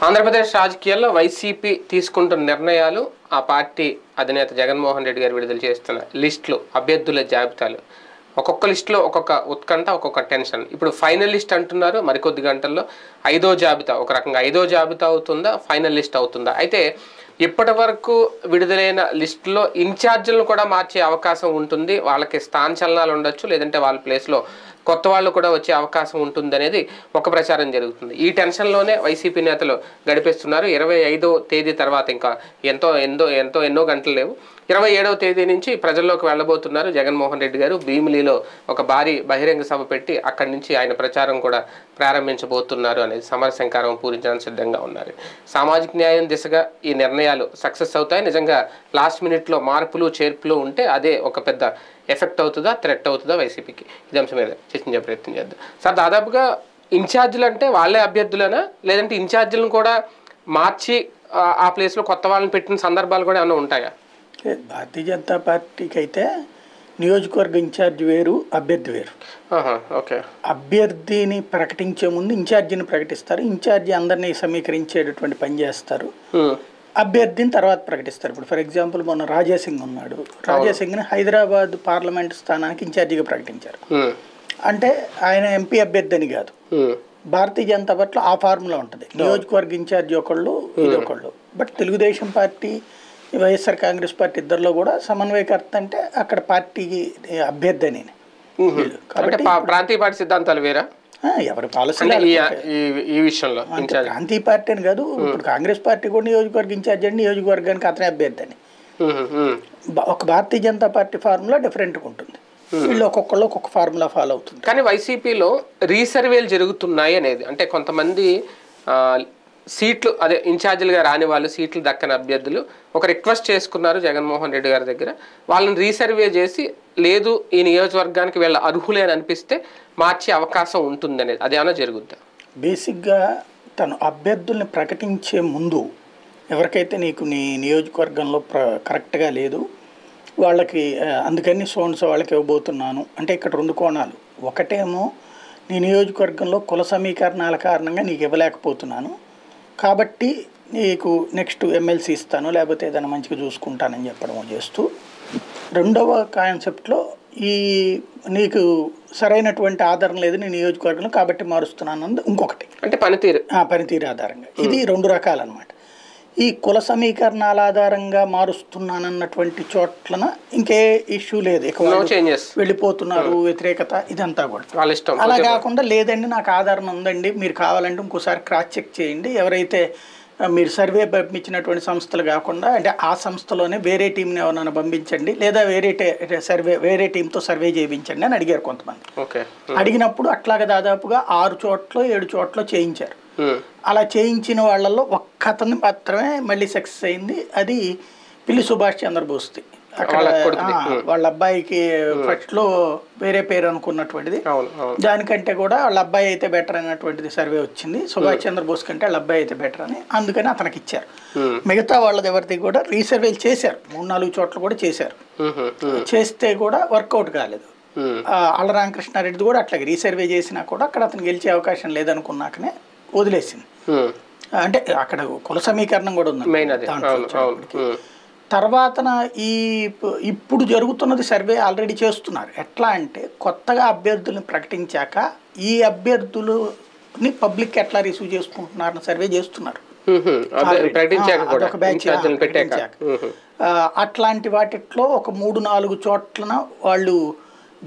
ఆంధ్రప్రదేశ్ రాజకీయాల్లో వైసీపీ తీసుకుంటున్న నిర్ణయాలు, ఆ పార్టీ అధినేత జగన్మోహన్ రెడ్డి గారు విడుదల చేస్తున్న లిస్టులు, అభ్యర్థుల జాబితాలు, ఒక్కొక్క లిస్టులో ఒక్కొక్క ఉత్కంఠ, ఒక్కొక్క టెన్షన్. ఇప్పుడు ఫైనల్ లిస్ట్ అంటున్నారు, మరికొద్ది గంటల్లో ఐదో జాబితా, ఒక రకంగా ఐదో జాబితా అవుతుందా, ఫైనల్ లిస్ట్ అవుతుందా? అయితే ఇప్పటి వరకు విడుదలైన లిస్టులో ఇన్ఛార్జీలను కూడా మార్చే అవకాశం ఉంటుంది. వాళ్ళకి స్థానచలనాలు ఉండొచ్చు, లేదంటే వాళ్ళ ప్లేస్లో కొత్త వాళ్ళు కూడా వచ్చే అవకాశం ఉంటుంది అనేది ఒక ప్రచారం జరుగుతుంది. ఈ టెన్షన్లోనే వైసీపీ నేతలు గడిపేస్తున్నారు. 25వ తేదీ తర్వాత ఇంకా ఎన్నో గంటలు లేవు. 27వ తేదీ నుంచి ప్రజల్లోకి వెళ్ళబోతున్నారు జగన్మోహన్ రెడ్డి గారు. భీమిలిలో ఒక భారీ బహిరంగ సభ పెట్టి అక్కడి నుంచి ఆయన ప్రచారం కూడా ప్రారంభించబోతున్నారు అనేది సమరశంకారం పూరించడానికి సిద్ధంగా ఉన్నారు. సామాజిక న్యాయం దిశగా ఈ నిర్ణయాలు సక్సెస్ అవుతాయి. నిజంగా లాస్ట్ మినిట్లో మార్పులు చేర్పులు ఉంటే అదే ఒక పెద్ద ఎఫెక్ట్ అవుతుందా, థ్రెట్ అవుతుందా వైసీపీకి? ఇది అంశం మీద చర్చించే ప్రయత్నం చేద్దాం. సార్, దాదాపుగా ఇన్ఛార్జీలు అంటే వాళ్ళే అభ్యర్థులేనా, లేదంటే ఇన్ఛార్జీలను కూడా మార్చి ఆ ప్లేస్లో కొత్త వాళ్ళని పెట్టిన సందర్భాలు కూడా ఏమైనా ఉంటాయా? భారతీయ జనతా పార్టీకి అయితే నియోజకవర్గ ఇన్ఛార్జి వేరు, అభ్యర్థి వేరు. ఓకే. అభ్యర్థిని ప్రకటించే ముందు ఇన్ఛార్జిని ప్రకటిస్తారు. ఇన్ఛార్జి అందరినీ సమీకరించేటటువంటి పని చేస్తారు. అభ్యర్థిని తర్వాత ప్రకటిస్తారు. ఇప్పుడు ఫర్ ఎగ్జాంపుల్ మొన్న రాజాసింగ్ ఉన్నాడు. రాజాసింగ్ని హైదరాబాద్ పార్లమెంట్ స్థానానికి ఇన్ఛార్జిగా ప్రకటించారు. అంటే ఆయన ఎంపీ అభ్యర్థి అని కాదు. భారతీయ జనతా పార్టీలో ఆ ఫార్ములా ఉంటుంది. నియోజకవర్గ ఇన్ఛార్జి ఒకళ్ళు, ఇది ఒకళ్ళు. But Telugu Desam party, YSR Congress party ఇద్దరిలో కూడా సమన్వయకర్త అంటే అక్కడ పార్టీకి అభ్యర్థి అని. కాబట్టి ప్రాంతీయ పార్టీ సిద్ధాంతాలు వేరా, ఎవరి పాలసీ ఈ విషయంలో ప్రాంతీయ పార్టీ అని కాదు. ఇప్పుడు కాంగ్రెస్ పార్టీ కూడా నియోజకవర్గ ఇన్ఛార్జి అని, నియోజకవర్గానికి అతనే అభ్యర్థి అని. ఒక భారతీయ జనతా పార్టీ ఫార్ములా డిఫరెంట్గా ఉంటుంది. వీళ్ళు ఒక్కొక్కళ్ళు ఒక్కొక్క ఫార్ములా ఫాలో అవుతుంది. కానీ వైసీపీలో రీసర్వేలు జరుగుతున్నాయి అనేది, అంటే కొంతమంది సీట్లు, అదే ఇన్ఛార్జీలుగా రాని వాళ్ళు, సీట్లు దక్కని అభ్యర్థులు ఒక రిక్వెస్ట్ చేసుకున్నారు జగన్మోహన్ రెడ్డి గారి దగ్గర. వాళ్ళని రీసర్వే చేసి లేదు ఈ నియోజకవర్గానికి వీళ్ళ అర్హులే అని అనిపిస్తే మార్చే అవకాశం ఉంటుంది అనేది, అదేమైనా జరుగుద్దా? బేసిక్గా తను అభ్యర్థుల్ని ప్రకటించే ముందు ఎవరికైతే నీకు నీ నియోజకవర్గంలో కరెక్ట్గా లేదు వాళ్ళకి, అందుకని సోన్స్ వాళ్ళకి ఇవ్వబోతున్నాను అంటే ఇక్కడ రెండు కోణాలు. ఒకటేమో నీ నియోజకవర్గంలో కుల సమీకరణాల కారణంగా నీకు ఇవ్వలేకపోతున్నాను కాబట్టి నీకు నెక్స్ట్ ఎమ్మెల్సీ ఇస్తాను, లేకపోతే ఏదైనా మంచిగా చూసుకుంటానని చెప్పడం చేస్తూ, రెండవ కాన్సెప్ట్లో ఈ నీకు సరైనటువంటి ఆధారం లేదు నీ నియోజకవర్గంలో కాబట్టి మారుస్తున్నాను అన్నది ఇంకొకటి. అంటే పనితీరు ఆధారంగా. ఇది రెండు రకాలన్నమాట. ఈ కుల సమీకరణాల ఆధారంగా మారుస్తున్నానన్నటువంటి చోట్లన ఇంకే ఇష్యూ లేదు, వెళ్ళిపోతున్నారు వ్యతిరేకత ఇదంతా కూడా. అలా కాకుండా లేదండి నాకు ఆధారం ఉందండి, మీరు కావాలంటే ఇంకోసారి క్రాస్ చెక్ చేయండి, ఎవరైతే మీరు సర్వే పంపించినటువంటి సంస్థలు కాకుండా అంటే ఆ సంస్థలోనే వేరే టీంని ఎవరైనా పంపించండి, లేదా వేరే టీంతో సర్వే చేయించండి అని అడిగారు కొంతమంది. అడిగినప్పుడు అట్లాగా దాదాపుగా 6 చోట్ల 7 చోట్ల చేయించారు. అలా చేయించిన వాళ్ళల్లో ఒక్కతను మాత్రమే మళ్ళీ సక్సెస్ అయింది. అది పిల్లి సుభాష్ చంద్రబోస్ది. అక్కడ వాళ్ళ అబ్బాయికి ఫస్ట్ లో వేరే పేరు అనుకున్నటువంటిది, దానికంటే కూడా వాళ్ళ అబ్బాయి అయితే బెటర్ అన్నటువంటిది సర్వే వచ్చింది. సుభాష్ చంద్రబోస్ కంటే వాళ్ళ అబ్బాయి అయితే బెటర్ అని, అందుకని అతనికి ఇచ్చారు. మిగతా వాళ్ళది ఎవరిది కూడా రీసర్వేలు చేశారు, 3-4 చోట్ల కూడా చేశారు. చేస్తే కూడా వర్కౌట్ కాలేదు. ఆళ్ళ రామకృష్ణారెడ్డిది కూడా అట్లాగే రీసర్వే చేసినా కూడా అక్కడ అతను గెలిచే అవకాశం లేదనుకున్నాకనే వదిలేసింది. అంటే అక్కడ కుల సమీకరణం కూడా ఉంది. తర్వాతన ఇప్పుడు జరుగుతున్నది సర్వే ఆల్రెడీ చేస్తున్నారు. ఎట్లా అంటే కొత్తగా అభ్యర్థుల్ని ప్రకటించాక ఈ అభ్యర్థులని పబ్లిక్ ఎట్లా రిసీవ్ చేసుకుంటున్నారని సర్వే చేస్తున్నారు. అట్లాంటి వాటిలో ఒక 3-4 చోట్లన వాళ్ళు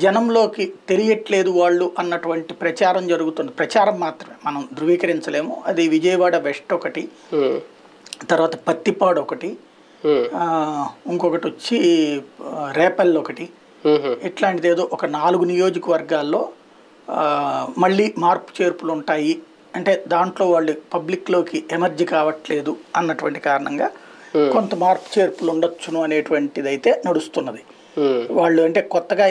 జనంలోకి తెలియట్లేదు వాళ్ళు అన్నటువంటి ప్రచారం జరుగుతుంది. ప్రచారం మాత్రమే, మనం ధృవీకరించలేము. అది విజయవాడ వెస్ట్ ఒకటి, తర్వాత పత్తిపాడు ఒకటి, ఇంకొకటి వచ్చి రేపల్లి ఒకటి, ఇట్లాంటిది ఏదో ఒక 4 నియోజకవర్గాల్లో మళ్ళీ మార్పు చేర్పులు ఉంటాయి. అంటే దాంట్లో వాళ్ళు పబ్లిక్లోకి ఎమర్జీ కావట్లేదు అన్నటువంటి కారణంగా కొంత మార్పు చేర్పులు ఉండొచ్చును అనేటువంటిది అయితే నడుస్తున్నది. వాళ్ళు అంటే కొత్తగా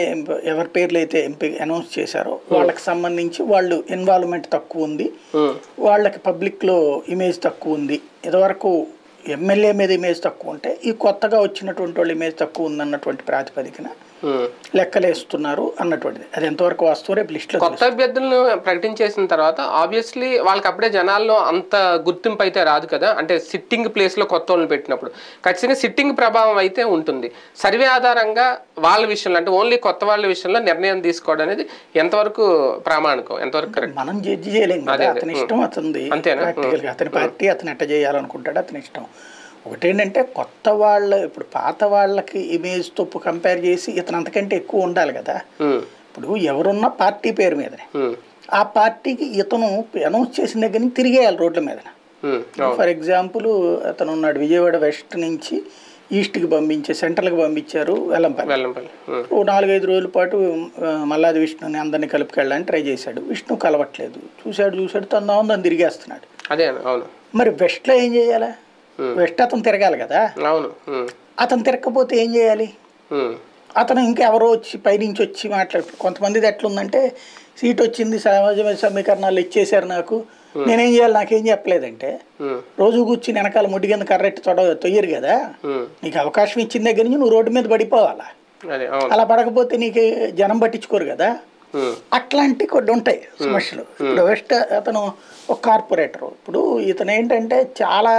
ఎవరి పేర్లు అయితే ఎంపీ అనౌన్స్ చేశారో వాళ్ళకి సంబంధించి వాళ్ళు ఇన్వాల్వ్మెంట్ తక్కువ ఉంది, వాళ్ళకి పబ్లిక్లో ఇమేజ్ తక్కువ ఉంది. ఇదివరకు ఎమ్మెల్యే మీద ఇమేజ్ తక్కువ ఉంటే ఈ కొత్తగా వచ్చినటువంటి వాళ్ళు ఇమేజ్ తక్కువ ఉందన్నటువంటి ప్రాతిపదికన లెక్కలేస్తున్నారు అన్నటువంటిది. అది ఎంతవరకు వాస్తవం రేపు లిస్టులో. కొత్త అభ్యర్థులను ప్రకటించేసిన తర్వాత ఆబ్వియస్లీ వాళ్ళకి అప్పుడే జనాల్లో అంత గుర్తింపు అయితే రాదు కదా. అంటే సిట్టింగ్ ప్లేస్లో కొత్త వాళ్ళని పెట్టినప్పుడు ఖచ్చితంగా సిట్టింగ్ ప్రభావం అయితే ఉంటుంది. సర్వే ఆధారంగా వాళ్ళ విషయంలో అంటే ఓన్లీ కొత్త వాళ్ళ విషయంలో నిర్ణయం తీసుకోవడం అనేది ఎంతవరకు ప్రామాణికం, ఎంతవరకు కరెక్ట్ మనం జడ్జి చేయలేము కదా. అతని ఇష్టం అతనిది. అంతేనా? అతని పార్టీ అతను ఎట్ట చేయాలనుకుంటాడు, అతని ఇష్టం. ఒకటేంటంటే కొత్త వాళ్ళ ఇప్పుడు పాత వాళ్ళకి ఇమేజ్తో కంపేర్ చేసి ఇతను అంతకంటే ఎక్కువ ఉండాలి కదా. ఇప్పుడు ఎవరున్నా పార్టీ పేరు మీదనే, ఆ పార్టీకి ఇతను అనౌన్స్ చేసిన దగ్గర నుంచి తిరిగేయాలి రోడ్ల మీద. ఫర్ ఎగ్జాంపుల్ అతను ఉన్నాడు విజయవాడ వెస్ట్ నుంచి ఈస్ట్కి పంపించే సెంట్రల్కి పంపించారు వెల్లంపల్లి. ఓ 4-5 రోజుల పాటు మల్లాది విష్ణుని అందరినీ కలుపుకెళ్ళడానికి ట్రై చేశాడు. విష్ణు కలవట్లేదు. చూశాడు తను తిరిగేస్తున్నాడు. అదే అవును. మరి వెస్ట్లో ఏం చేయాలి? వెస్ట్ అతను తిరగాలి కదా. అవును. అతను తిరగకపోతే ఏం చేయాలి? అతను ఇంకెవరో వచ్చి పైనుంచి వచ్చి మాట్లాడు. కొంతమందిది ఎట్లుందంటే సీట్ వచ్చింది, సమాజ సమీకరణాలు ఇచ్చేశారు నాకు, నేనేం చేయాలి, నాకేం చెప్పలేదంటే రోజు కూర్చుని వెనకాల ముడి కింద కర్రెట్టి తొయ్యరు కదా. నీకు అవకాశం ఇచ్చిన దగ్గర నుంచి నువ్వు రోడ్డు మీద పడిపోవాలా. అలా పడకపోతే నీకు జనం పట్టించుకోరు కదా. అట్లాంటి కొన్ని ఉంటాయి సమస్యలు. ఇప్పుడు వెస్ట్ అతను ఒక కార్పొరేటరు. ఇప్పుడు ఇతను ఏంటంటే చాలా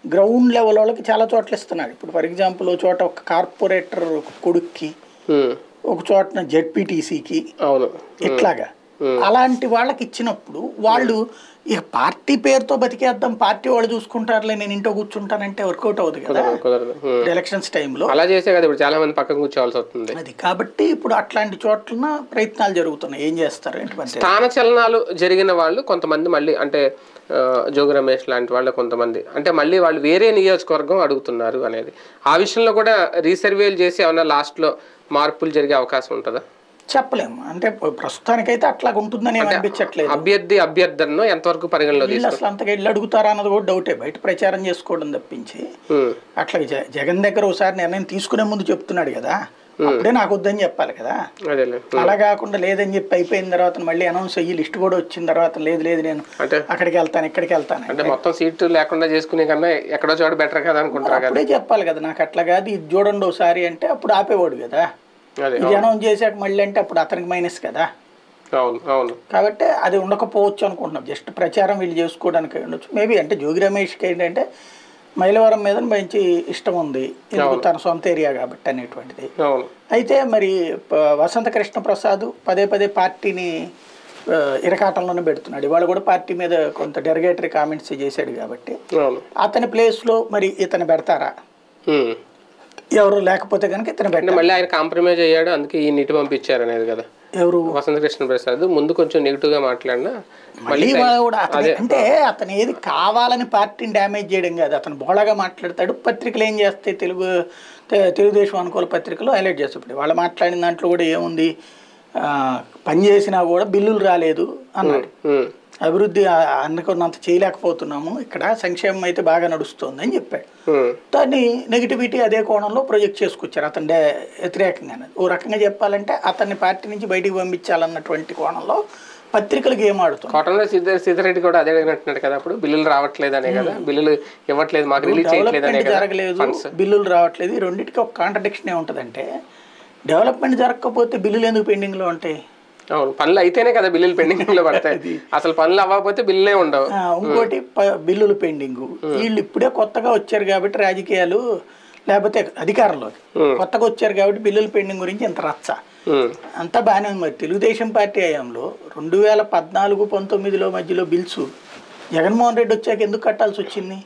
గ్రౌండ్ లెవెల్ వాళ్ళకి చాలా చోట్ల ఇస్తున్నాడు. ఇప్పుడు ఫర్ ఎగ్జాంపుల్ ఒక చోట ఒక కార్పొరేటర్ కొడుక్కి, ఒక చోట జెడ్పీటీసీకి, ఇట్లాగా అలాంటి వాళ్ళకి ఇచ్చినప్పుడు వాళ్ళు ఇక పార్టీ పేరుతో బతికేద్దాం, పార్టీ వాళ్ళు చూసుకుంటారులే, నేను ఇంట్లో కూర్చుంటానంటే వర్కౌట్ అవుతుంది కదా ఎలక్షన్స్ టైంలో. అలా చేసే కదా ఇప్పుడు చాలా మంది పక్కన కూర్చోవాల్సి వస్తుంది. అది కాబట్టి ఇప్పుడు అట్లాంటి చోట్ల ప్రయత్నాలు జరుగుతున్నాయి. ఏం చేస్తారు ఏంటి స్థాన చలనాలు జరిగిన వాళ్ళు కొంతమంది మళ్ళీ అంటే జోగి రమేష్ లాంటి వాళ్ళు కొంతమంది అంటే మళ్ళీ వాళ్ళు వేరే నియోజకవర్గం అడుగుతున్నారు అనేది ఆ విషయంలో కూడా రీసర్వేలు చేసి ఏమన్నా లాస్ట్లో మార్పులు జరిగే అవకాశం ఉంటుందా? చెప్పలేము. అంటే ప్రస్తుతానికైతే అట్లా ఉంటుందని అనిపించట్లేదు. అభ్యర్థనను ఎంతవరకు పరిగణలో అసలు అంతగా ఇల్లు అడుగుతారా అన్నది కూడా డౌటే. బయట ప్రచారం చేసుకోవడం తప్పించి అట్లా జగన్ దగ్గర ఒకసారి నిర్ణయం తీసుకునే ముందు చెప్తున్నాడు కదా, అప్పుడే నాకు వద్దని చెప్పాలి కదా. అలా కాకుండా లేదని చెప్పి అయిపోయిన తర్వాత మళ్ళీ అనౌన్స్ అయ్యి లిస్ట్ కూడా వచ్చిన తర్వాత లేదు నేను అక్కడికి వెళ్తాను ఇక్కడికి వెళ్తాను అంటే మొత్తం సీట్లు లేకుండా చేసుకునే కన్నా ఎక్కడో చోట బెటర్ కదా అనుకుంటారు. అప్పుడే చెప్పాలి కదా, నాకు అట్లా కాదు ఇది చూడండి ఒకసారి అంటే అప్పుడు ఆపేవాడు కదా. ఇది అనౌన్స్ చేశాక మళ్ళీ అంటే అప్పుడు అతనికి మైనస్ కదా. కాబట్టి అది ఉండకపోవచ్చు అనుకుంటున్నాం. జస్ట్ ప్రచారం వీళ్ళు చేసుకోవడానికి ఉండొచ్చు మేబీ. అంటే జోగి రమేష్కి ఏంటంటే మైలవరం మీద మంచి ఇష్టం ఉంది, తన సొంత ఏరియా కాబట్టి అనేటువంటిది. అయితే మరి వసంత కృష్ణ ప్రసాద్ పదే పార్టీని ఇరకాటంలోనే పెడుతున్నాడు. ఇవాళ కూడా పార్టీ మీద కొంత డెరగేటరీ కామెంట్స్ చేశాడు కాబట్టి అతని ప్లేస్లో మరి ఇతను పెడతారా? ఎవరు లేకపోతే కనుక ఇతను పెట్టారు. మళ్ళీ ఆయన కాంప్రమైజ్ అయ్యాడు, అందుకే ఈ నీటి పంపించారు అనేది కదా. ఎవరు? వసంత కృష్ణ ప్రసాద్ ముందు కొంచెం నెగిటివ్ గా మాట్లాడినా మళ్ళీ కూడా అంటే అతను ఏది కావాలని పార్టీని డ్యామేజ్ చేయడం కాదు, అతను బోళగా మాట్లాడతాడు. పత్రికలు ఏం చేస్తాయి, తెలుగుదేశం అనుకూల పత్రికలు హైలైట్ చేస్తాయి. ఇప్పుడు వాళ్ళు మాట్లాడిన దాంట్లో కూడా ఏముంది, పనిచేసినా కూడా బిల్లులు రాలేదు అన్నాడు. అభివృద్ధి అనుకున్నంత చేయలేకపోతున్నాము, ఇక్కడ సంక్షేమం అయితే బాగా నడుస్తుంది అని చెప్పాడు. దాన్ని నెగిటివిటీ అదే కోణంలో ప్రొజెక్ట్ చేసుకొచ్చారు అతని వ్యతిరేకంగా. ఓ రకంగా చెప్పాలంటే అతన్ని పార్టీ నుంచి బయటికి పంపించాలన్నటువంటి కోణంలో పత్రికలకు ఏం ఆడుతుంది. కోటంలో సీతారెడ్డి కూడా అదే అంటున్నాడు కదా, అప్పుడు బిల్లులు రావట్లేదు అనే కదా, బిల్లులు ఇవ్వట్లేదు, మాకు రిలీజ్ చేయట్లేదు, జరగలేదు, బిల్లులు రావట్లేదు. ఈ రెండింటికి ఒక కాంట్రడిక్షన్ ఏముంటుందంటే డెవలప్మెంట్ జరగకపోతే బిల్లులు ఎందుకు పెండింగ్లో ఉంటాయి? అవును, పనులు అయితేనే కదా బిల్లులు పెండింగ్ లో పడతాయి. అసలు పనులు అవ్వకపోతే బిల్లులే ఉండవు. ఇంకోటి బిల్లులు పెండింగ్. వీళ్ళు ఇప్పుడే కొత్తగా వచ్చారు కాబట్టి రాజకీయాలు, లేకపోతే అధికారంలో కొత్తగా వచ్చారు కాబట్టి బిల్లులు పెండింగ్ గురించి ఇంత రచ్చ అంతా బాగానే ఉంది. మరి తెలుగుదేశం పార్టీ హయాంలో 2014-19 మధ్యలో బిల్స్ జగన్మోహన్ రెడ్డి వచ్చాక ఎందుకు కట్టాల్సి వచ్చింది?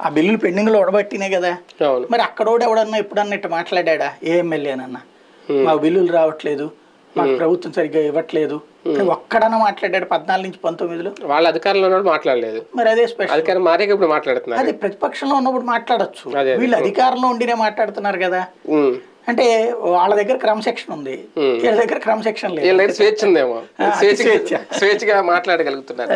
ఆ బిల్లులు పెండింగ్ లో ఉడబట్టినే కదా. మరి అక్కడోడు ఎవడన్నా ఎప్పుడన్నా ఇట్లా మాట్లాడా? ఏ ఎమ్మెల్యేనన్నా మాకు బిల్లులు రావట్లేదు, మాకు ప్రభుత్వం సరిగ్గా ఇవ్వట్లేదు ఒక్కడన్నా మాట్లాడాడు 14-19? వాళ్ళ అధికారంలో ఉన్నప్పుడు మాట్లాడలేదు. మరి అదే స్పెషల్. అధికారం మారే ఇప్పుడు మాట్లాడుతున్నారు. అది ప్రతిపక్షంలో ఉన్నప్పుడు మాట్లాడచ్చు, వీళ్ళు అధికారంలో ఉండినే మాట్లాడుతున్నారు కదా. అంటే వాళ్ళ దగ్గర క్రమశిక్షణ ఉంది, వీళ్ళ దగ్గర క్రమశిక్షణ లేదు, స్వేచ్ఛ ఉందేమో, స్వేచ్ఛగా మాట్లాడగలుగుతున్నారు.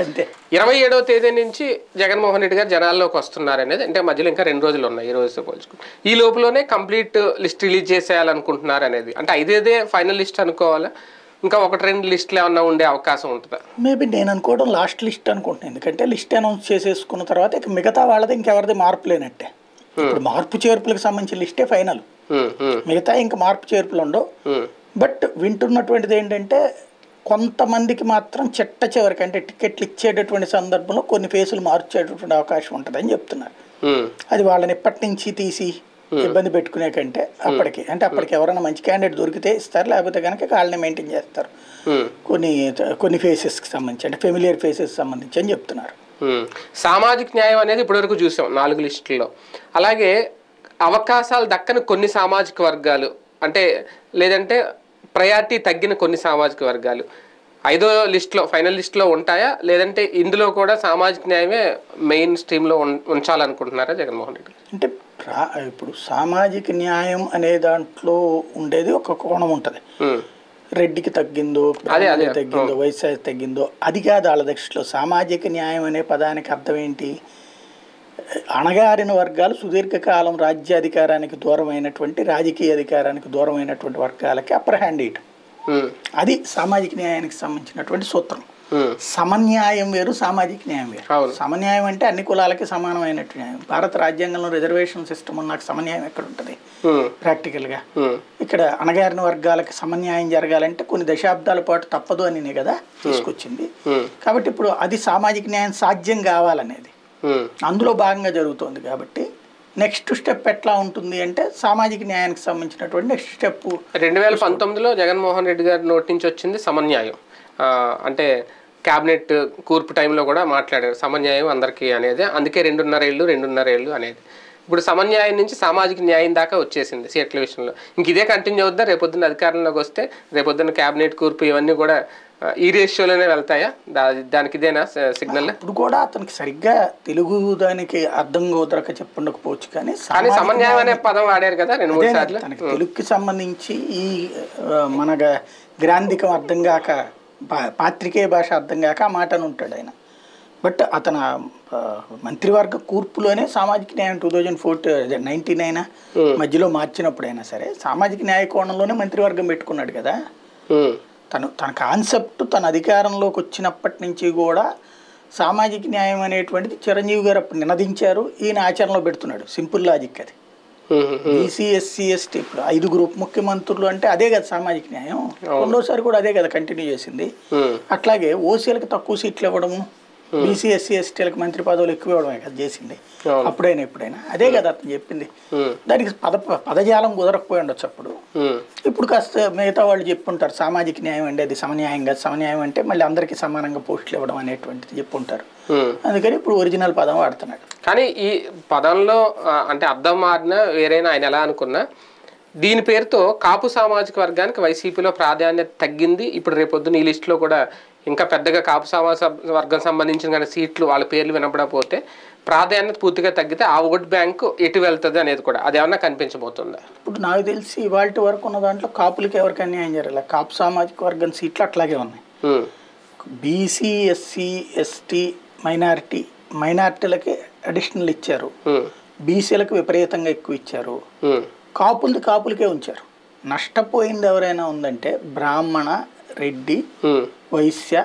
27వ తేదీ నుంచి జగన్మోహన్ రెడ్డి గారు జనాల్లోకి వస్తున్నారు అనేది, అంటే మధ్యలో ఇంకా 2 రోజులు ఉన్నాయి ఈ రోజుతో పోల్చుకుంటే. ఈ లోపలనే కంప్లీట్ లిస్ట్ రిలీజ్ చేసేయాలనుకుంటున్నారు అనేది, అంటే 5 ఫైనల్ లిస్ట్ అనుకోవాలా, ఇంకా 1-2 లిస్టులు ఏమన్నా ఉండే అవకాశం ఉంటుందా? మేబీ నేను అనుకోవడం లాస్ట్ లిస్ట్ అనుకుంటున్నాను. ఎందుకంటే లిస్ట్ అనౌన్స్ చేసేసుకున్న తర్వాత ఇక మిగతా వాళ్ళది ఇంకెవరిది మార్పు లేనట్టే. ఇప్పుడు మార్పు చేర్పులకు సంబంధించిన లిస్టే ఫైనల్. మిగతా ఇంకా మార్పు చేర్పులు ఉండవు. బట్ వింటున్నటువంటిది ఏంటంటే కొంతమందికి మాత్రం చిట్ట చివరికి అంటే టికెట్లు ఇచ్చేటటువంటి సందర్భంలో కొన్ని ఫేసులు మార్చేటటువంటి అవకాశం ఉంటుందని చెప్తున్నారు. అది వాళ్ళని ఎప్పటి నుంచి తీసి ఇబ్బంది పెట్టుకునే కంటే అప్పటికి ఎవరైనా మంచి క్యాండిడేట్ దొరికితే ఇస్తారు, లేకపోతే కనుక వాళ్ళని మెయింటైన్ చేస్తారు కొన్ని ఫేసెస్కి సంబంధించి, అంటే ఫెమిలియర్ ఫేసెస్ సంబంధించి అని చెప్తున్నారు. సామాజిక న్యాయం అనేది ఇప్పటివరకు చూసాం 4 లిస్టుల్లో. అలాగే అవకాశాలు దక్కని కొన్ని సామాజిక వర్గాలు, అంటే లేదంటే ప్రయారిటీ తగ్గిన కొన్ని సామాజిక వర్గాలు 5వ లిస్టులో ఫైనల్ లిస్టులో ఉంటాయా, లేదంటే ఇందులో కూడా సామాజిక న్యాయమే మెయిన్ స్ట్రీమ్లో ఉంచాలనుకుంటున్నారా జగన్మోహన్ రెడ్డి? అంటే ఇప్పుడు సామాజిక న్యాయం అనే దాంట్లో ఉండేది ఒక కోణం ఉంటుంది. రెడ్డికి తగ్గిందో తగ్గిందో వైఎస్ఆర్ తగ్గిందో అది కాదు వాళ్ళ దృష్టిలో. సామాజిక న్యాయం అనే పదానికి అర్థం ఏంటి? అణగారిన వర్గాలు, సుదీర్ఘకాలం రాజ్యాధికారానికి దూరమైనటువంటి, రాజకీయ అధికారానికి దూరమైనటువంటి వర్గాలకి అప్పర్ హ్యాండ్ ఇవ్వటం. అది సామాజిక న్యాయానికి సంబంధించినటువంటి సూత్రం. సమన్యాయం వేరు, సామాజిక న్యాయం వేరు. సమన్యాయం అంటే అన్ని కులాలకి సమానమైనట్టు న్యాయం. భారత రాజ్యాంగంలో రిజర్వేషన్ సిస్టమ్ ఉన్నాక సమన్యాయం ఎక్కడ ఉంటుంది ప్రాక్టికల్ గా? ఇక్కడ అణగారిన వర్గాలకి సమన్యాయం జరగాలంటే కొన్ని దశాబ్దాల పాటు తప్పదు అని కదా తీసుకొచ్చింది. కాబట్టి ఇప్పుడు అది సామాజిక న్యాయం సాధ్యం కావాలనేది అందులో భాగంగా జరుగుతోంది. కాబట్టి నెక్స్ట్ స్టెప్ ఎట్లా ఉంటుంది అంటే సామాజిక న్యాయానికి సంబంధించినటువంటి నెక్స్ట్ స్టెప్ 2019లో జగన్మోహన్ రెడ్డి గారి నోటి నుంచి వచ్చింది సమన్యాయం. అంటే క్యాబినెట్ కూర్పు టైంలో కూడా మాట్లాడారు సమన్యాయం అందరికీ అనేది. అందుకే 2.5 ఏళ్ళు అనేది. ఇప్పుడు సమన్యాయం నుంచి సామాజిక న్యాయం దాకా వచ్చేసింది సీట్ల విషయంలో. ఇంక ఇదే కంటిన్యూ అవుద్దా? రేపొద్దున అధికారంలోకి వస్తే రేపొద్దున క్యాబినెట్ కూర్పు ఇవన్నీ కూడా ఈ రేషియోలోనే వెళ్తాయా? దానికి ఇదేనా సిగ్నల్? ఇప్పుడు కూడా అతనికి సరిగ్గా తెలుగు దానికి అర్థం కుదరక చెప్పుండకపోవచ్చు, కానీ సమన్యాయం అనే పదం వాడారు కదా 2-3 సార్లు. తనకి తెలుగుకి సంబంధించి ఈ మన గ్రాంధికం అర్థం కాక, పాత్రికేయ భాష అర్థం కాక ఆ మాట అని ఉంటాడు ఆయన. బట్ అతను మంత్రివర్గ కూర్పులోనే సామాజిక న్యాయం 2019 మధ్యలో మార్చినప్పుడైనా సరే సామాజిక న్యాయ కోణంలోనే మంత్రివర్గం పెట్టుకున్నాడు కదా. తన కాన్సెప్ట్ తన అధికారంలోకి వచ్చినప్పటి నుంచి కూడా సామాజిక న్యాయం అనేటువంటిది చిరంజీవి గారు అప్పుడు నినదించారు, ఈయన ఆచరణలో పెడుతున్నాడు. సింపుల్ లాజిక్ అది. బీసీ ఎస్సీ ఎస్టీ ఇప్పుడు 5 గ్రూప్ ముఖ్యమంత్రులు అంటే అదే కదా సామాజిక న్యాయం. రెండోసారి కూడా అదే కదా కంటిన్యూ చేసింది. అట్లాగే ఓసీలకు తక్కువ సీట్లు ఇవ్వడము, బీసీ ఎస్సీ ఎస్టీలకు మంత్రి పదవులు ఎక్కువ ఇవ్వడమే కదా చేసింది అప్పుడైనా ఎప్పుడైనా. అదే కదా అతను చెప్పింది. దానికి పదజాలం కుదరకపోయి ఉండొచ్చు అప్పుడు. ఇప్పుడు కాస్త మిగతా వాళ్ళు చెప్పుంటారు సామాజిక న్యాయం అంటే అది సమన్యాయం కాదు, సమన్యాయం అంటే మళ్ళీ అందరికీ సమానంగా పోస్టులు ఇవ్వడం అనేటువంటిది చెప్పుంటారు. అందుకని ఇప్పుడు ఒరిజినల్ పదం వాడుతున్నాడు. కానీ ఈ పదంలో అంటే అర్థం మారిన వేరైనా ఆయన ఎలా అనుకున్నా దీని పేరుతో కాపు సామాజిక వర్గానికి వైసీపీలో ప్రాధాన్యత తగ్గింది. ఇప్పుడు రేపొద్దున ఈ లిస్టులో కూడా ఇంకా పెద్దగా కాపు సామాజిక వర్గం సంబంధించిన కానీ సీట్లు వాళ్ళ పేర్లు వినపడకపోతే ప్రాధాన్యత పూర్తిగా తగ్గితే ఆ ఓట్ బ్యాంకు ఎటు వెళ్తుంది అనేది కూడా అది ఏమన్నా కనిపించబోతుందా? ఇప్పుడు నాకు తెలిసి ఇవాళ వరకు ఉన్న దాంట్లో కాపులకి ఎవరికి అన్యాయం జరగలేదు. కాపు సామాజిక వర్గం సీట్లు అట్లాగే ఉన్నాయి. బీసీ ఎస్సీ ఎస్టీ మైనారిటీలకి అడిషనల్ ఇచ్చారు, బీసీలకు విపరీతంగా ఎక్కువ ఇచ్చారు, కాపులకే ఉంచారు. నష్టపోయింది ఎవరైనా ఉందంటే బ్రాహ్మణ, రెడ్డి, వైశ్య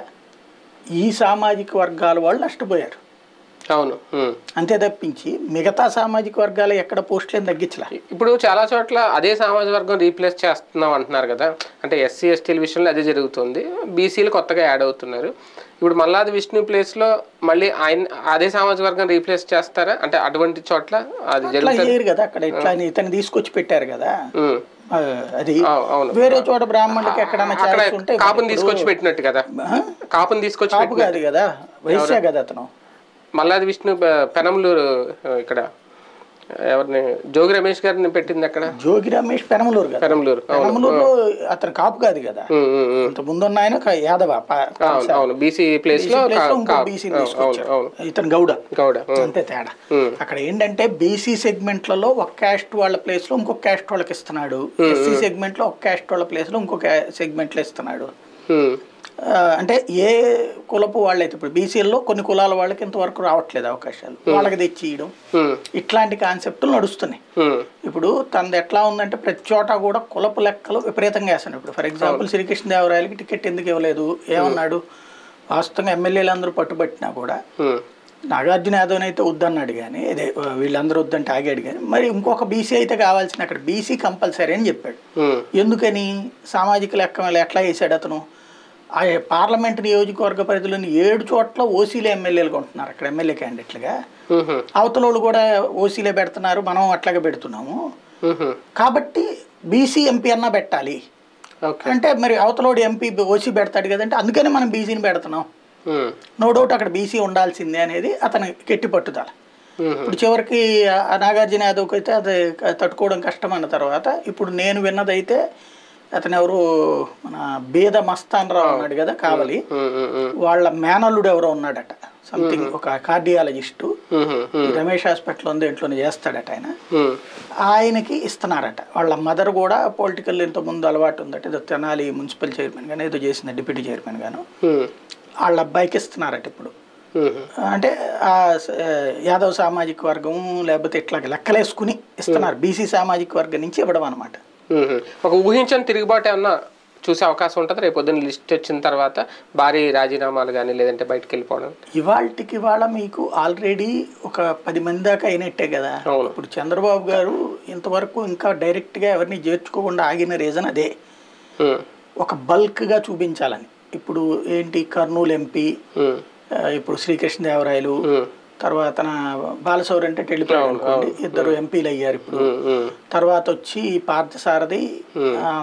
ఈ సామాజిక వర్గాల వాళ్ళు నష్టపోయారు. అవును. అంతే తప్పించి మిగతా సామాజిక వర్గాలు ఎక్కడ పోస్టులను తగ్గించలే. ఇప్పుడు చాలా చోట్ల అదే సామాజిక వర్గం రీప్లేస్ చేస్తున్నాం అంటున్నారు కదా. అంటే ఎస్సీ ఎస్టీల విషయంలో అదే జరుగుతుంది, బీసీలు కొత్తగా యాడ్ అవుతున్నారు. ఇప్పుడు మల్లాది విష్ణు ప్లేస్లో మళ్ళీ ఆయన అదే సామాజిక వర్గం రీప్లేస్ చేస్తారా? అంటే అటువంటి చోట్ల అది జరుగుతుంది కదా. అక్కడ ఇట్లా ఇతను తీసుకొచ్చి పెట్టారు కదా, అది వేరే చోట బ్రాహ్మణులకి ఎక్కడైనా కాపుని తీసుకొచ్చి పెట్టినట్టు కదా. కాపుని తీసుకొచ్చి కాపు కాదు కదా, వైశ్య కదా అతను. మల్లాది విష్ణు పెనమలూరు ఇక్కడ ఎవరిని జోగి రమేష్ గారిని పెట్టింది అక్కడ. జోగి రమేష్ పెనమలూరు కదా. పెనమలూరులో అతను కాపు కాదు కదా, ఇంత ముందున్న ఆయన యాదవ. బీసీ ప్లేస్ లో ఇతను గౌడ. అంతే తేడా. అక్కడ ఏంటంటే బీసీ సెగ్మెంట్లలో ఒక క్యాస్ట్ వాళ్ళ ప్లేస్ లో ఇంకొక క్యాస్ట్ వాళ్ళకి ఇస్తున్నాడు, ఎస్సీ సెగ్మెంట్ లో ఒక క్యాస్ట్ వాళ్ళ ప్లేస్ లో ఇంకొక సెగ్మెంట్ లో ఇస్తున్నాడు. అంటే ఏ కులపు వాళ్ళైతే ఇప్పుడు బీసీల్లో కొన్ని కులాల వాళ్ళకి ఇంతవరకు రావట్లేదు అవకాశాలు, వాళ్ళకి తెచ్చియడం ఇట్లాంటి కాన్సెప్టులు నడుస్తున్నాయి. ఇప్పుడు తనది ఎట్లా ఉందంటే ప్రతి చోట కూడా కులపు లెక్కలు విపరీతంగా వేస్తున్నాయి. ఇప్పుడు ఫర్ ఎగ్జాంపుల్ శ్రీకృష్ణదేవరాయలకి టికెట్ ఎందుకు ఇవ్వలేదు ఏమన్నాడు? వాస్తవంగా ఎమ్మెల్యేలు అందరూ పట్టుబట్టినా కూడా నాగార్జున యాదవ్ అయితే వద్దన్నాడు కానీ అదే వీళ్ళందరూ వద్దంటే ఆగాడు కానీ మరి ఇంకొక బీసీ అయితే కావాల్సిన అక్కడ బీసీ కంపల్సరీ అని చెప్పాడు. ఎందుకని సామాజిక లెక్క ఎట్లా వేసాడు అతను? ఆ పార్లమెంట్ నియోజకవర్గ పరిధిలోని 7 చోట్ల ఓసీలే ఎమ్మెల్యేలుగా ఉంటున్నారు అక్కడ ఎమ్మెల్యే క్యాండిడేట్లుగా. అవతలోళ్ళు కూడా ఓసీలే పెడుతున్నారు, మనం అట్లాగే పెడుతున్నాము. కాబట్టి బీసీ ఎంపీ అన్నా పెట్టాలి అంటే మరి అవతలోడు ఎంపీ ఓసీ పెడతాడు కదంటే అందుకని మనం బీసీని పెడుతున్నాం. నో డౌట్ అక్కడ బీసీ ఉండాల్సిందే అనేది అతని గట్టి పట్టుదల. ఇప్పుడు చివరికి నాగార్జున యాదవ్కి అయితే అది తట్టుకోవడం కష్టం అన్న తర్వాత ఇప్పుడు నేను విన్నదైతే అతను ఎవరు మన బేద మస్తాన్ రావు ఉన్నాడు కదా కావలి, వాళ్ళ మేనల్లుడు ఎవరో ఉన్నాడట, సంథింగ్ ఒక కార్డియాలజిస్టు, రమేష్ హాస్పిటల్ ఉంది ఇంట్లోనే చేస్తాడట ఆయన. ఆయనకి ఇస్తున్నారట. వాళ్ళ మదర్ కూడా పొలిటికల్ ఇంత ముందు అలవాటు ఉందట, ఏదో తెనాలి మున్సిపల్ చైర్మన్ గాను ఏదో చేసింది, డిప్యూటీ చైర్మన్ గాను. వాళ్ళ అబ్బాయికి ఇస్తున్నారట ఇప్పుడు. అంటే యాదవ్ సామాజిక వర్గం లేకపోతే ఇట్లా లెక్కలేసుకుని ఇస్తున్నారు, బీసీ సామాజిక వర్గం నుంచి ఇవ్వడం అనమాట. ఒక ఊహించని తిరుగుబాటు ఏమన్నా చూసే అవకాశం ఉంటుంది రేపు పొద్దున్న లిస్ట్ వచ్చిన తర్వాత? భారీ రాజీనామాలు కానీ లేదంటే బయటకు వెళ్ళిపోవడం? ఇవాళ మీకు ఆల్రెడీ ఒక 10 మంది దాకా అయినట్టే కదా. ఇప్పుడు చంద్రబాబు గారు ఇంతవరకు ఇంకా డైరెక్ట్గా ఎవరిని చేర్చుకోకుండా ఆగిన రీజన్ అదే, ఒక బల్క్గా చూపించాలని. ఇప్పుడు ఏంటి కర్నూలు ఎంపీ, ఇప్పుడు శ్రీకృష్ణదేవరాయలు, తర్వాత బాలశౌరి అంటే వెళ్ళిపోయాడు అనుకోండి, 2 ఎంపీలు అయ్యారు ఇప్పుడు. తర్వాత వచ్చి పార్థసారథి,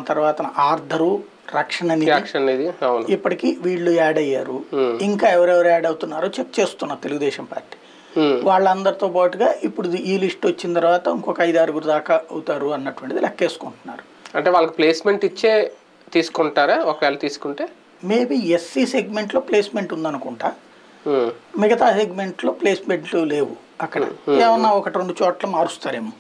తర్వాత ఆర్ధరు, రక్షణ నిధి, ఇప్పటికి వీళ్ళు యాడ్ అయ్యారు. ఇంకా ఎవరెవరు యాడ్ అవుతున్నారో చెక్ చేస్తున్నారు తెలుగుదేశం పార్టీ. వాళ్ళందరితో పాటుగా ఇప్పుడు ఈ లిస్ట్ వచ్చిన తర్వాత ఇంకొక 5-6 దాకా అవుతారు అన్నటువంటిది లెక్కేసుకుంటున్నారు. అంటే వాళ్ళకి ప్లేస్మెంట్ ఇచ్చే తీసుకుంటారా? ఒకవేళ తీసుకుంటే మేబీ ఎస్సీ సెగ్మెంట్లో ప్లేస్మెంట్ ఉందనుకుంటా, మిగతా సెగ్మెంట్లో ప్లేస్మెంట్లు లేవు. అక్కడ ఏమన్నా 1-2 చోట్ల మారుస్తారేమో.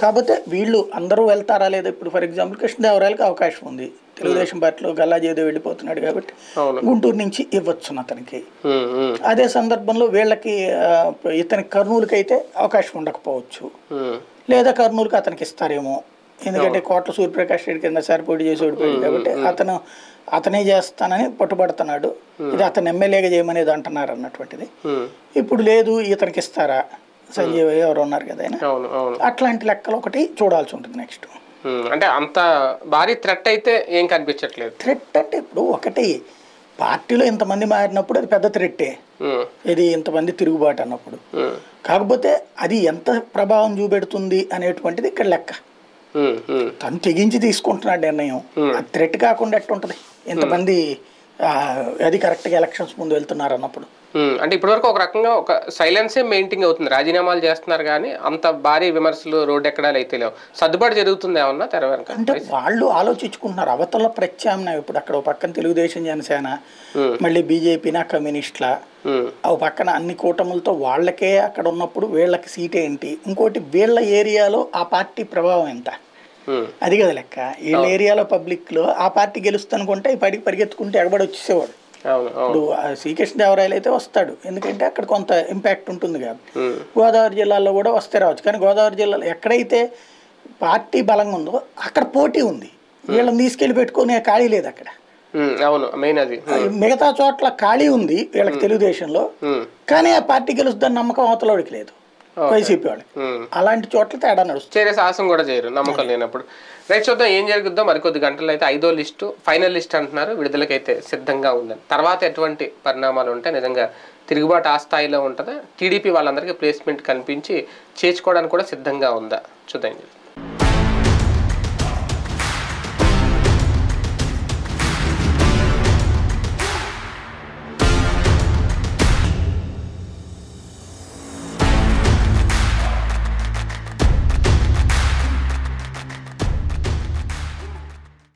కాకపోతే వీళ్ళు అందరూ వెళ్తారా లేదా? ఇప్పుడు ఫర్ ఎగ్జాంపుల్ కృష్ణదేవరాయలకి అవకాశం ఉంది, తెలుగుదేశం పార్టీలో గల్లా జయదేవ్ వెళ్ళిపోతున్నాడు కాబట్టి గుంటూరు నుంచి ఇవ్వచ్చు అతనికి. అదే సందర్భంలో వీళ్ళకి ఇతనికి కర్నూలుకి అయితే అవకాశం ఉండకపోవచ్చు, లేదా కర్నూలుకి అతనికి ఇస్తారేమో. ఎందుకంటే కోట్ల సూర్యప్రకాష్ రెడ్డి కింద పోటీ చేసి ఓడిపోయాడు కాబట్టి అతనే చేస్తానని పట్టుబడుతున్నాడు. ఇది అతను ఎమ్మెల్యేగా చేయమనేది అంటున్నారు అన్నటువంటిది. ఇప్పుడు లేదు ఇతనికి ఇస్తారా, సంజయ్ ఎవరు ఉన్నారు కదా ఆయన, అట్లాంటి లెక్కలు ఒకటి చూడాల్సి ఉంటుంది నెక్స్ట్. అంటే అంత భారీ థ్రెట్ అయితే ఏం కనిపించట్లేదు. థ్రెట్ అంటే ఇప్పుడు ఒకటి పార్టీలో ఇంతమంది మారినప్పుడు అది పెద్ద థ్రెట్టే, ఇది ఇంతమంది తిరుగుబాటు అన్నప్పుడు. కాకపోతే అది ఎంత ప్రభావం చూపెడుతుంది అనేటువంటిది ఇక్కడ లెక్క. తను తెగించి తీసుకుంటున్నాడు నిర్ణయం, అది థ్రెట్ కాకుండా ఎట్టుంటది? ఎంతమంది అది కరెక్ట్గా ఎలక్షన్స్ ముందు వెళ్తున్నారు అన్నప్పుడు. అంటే ఇప్పటివరకు ఒక రకంగా ఒక సైలెన్సే మెయింటైన్ అవుతుంది, రాజీనామాలు చేస్తున్నారు కానీ అంత భారీ విమర్శలు రోడ్డు ఎక్కడాలు అయితే లేవు. సర్దుబాటు జరుగుతుంది ఏమన్నా తెర వెనక? అంటే వాళ్ళు ఆలోచించుకుంటున్నారు అవతల ప్రత్యామ్నాయం. ఇప్పుడు అక్కడ పక్కన తెలుగుదేశం జనసేన, మళ్ళీ బీజేపీనా కమ్యూనిస్ట్లా, ఒక పక్కన అన్ని కూటములతో వాళ్ళకే అక్కడ ఉన్నప్పుడు వీళ్ళకి సీట్ ఏంటి, ఇంకోటి వీళ్ళ ఏరియాలో ఆ పార్టీ ప్రభావం ఎంత, అది కదా లెక్క. వీళ్ళ ఏరియాలో పబ్లిక్ లో ఆ పార్టీ గెలుస్తానుకుంటే ఈ పార్టీకి పరిగెత్తుకుంటే ఎగబడి వచ్చేసేవాడు. ఇప్పుడు శ్రీకృష్ణదేవరాయలు అయితే వస్తాడు, ఎందుకంటే అక్కడ కొంత ఇంపాక్ట్ ఉంటుంది కాబట్టి. గోదావరి జిల్లాలో కూడా వస్తే రావచ్చు, కానీ గోదావరి జిల్లాలో ఎక్కడైతే పార్టీ బలంగా ఉందో అక్కడ పోటీ ఉంది, వీళ్ళని తీసుకెళ్లి పెట్టుకునే ఖాళీ లేదు అక్కడ. మిగతా చోట్ల ఖాళీ ఉంది వీళ్ళకి తెలుగుదేశంలో, కానీ ఆ పార్టీ గెలుస్తుందని నమ్మకం అవతలవాడికి లేదు వైసీపీ వాళ్ళకి. అలాంటి చోట్ల తేడా నడుస్తుంది, చేరే సాహసం కూడా చేయరు నమ్మకం లేనప్పుడు. రైట్, చూద్దాం ఏం జరుగుద్దో. మరికొద్ది గంటలు అయితే 5వ లిస్టు ఫైనల్ లిస్ట్ అంటున్నారు, విడుదలకైతే సిద్ధంగా ఉందని. తర్వాత ఎటువంటి పరిణామాలు ఉంటాయి, నిజంగా తిరుగుబాటు ఆ స్థాయిలో ఉంటుందా, టీడీపీ వాళ్ళందరికీ ప్లేస్మెంట్ కనిపించి చేర్చుకోవడానికి కూడా సిద్ధంగా ఉందా, చూద్దాం.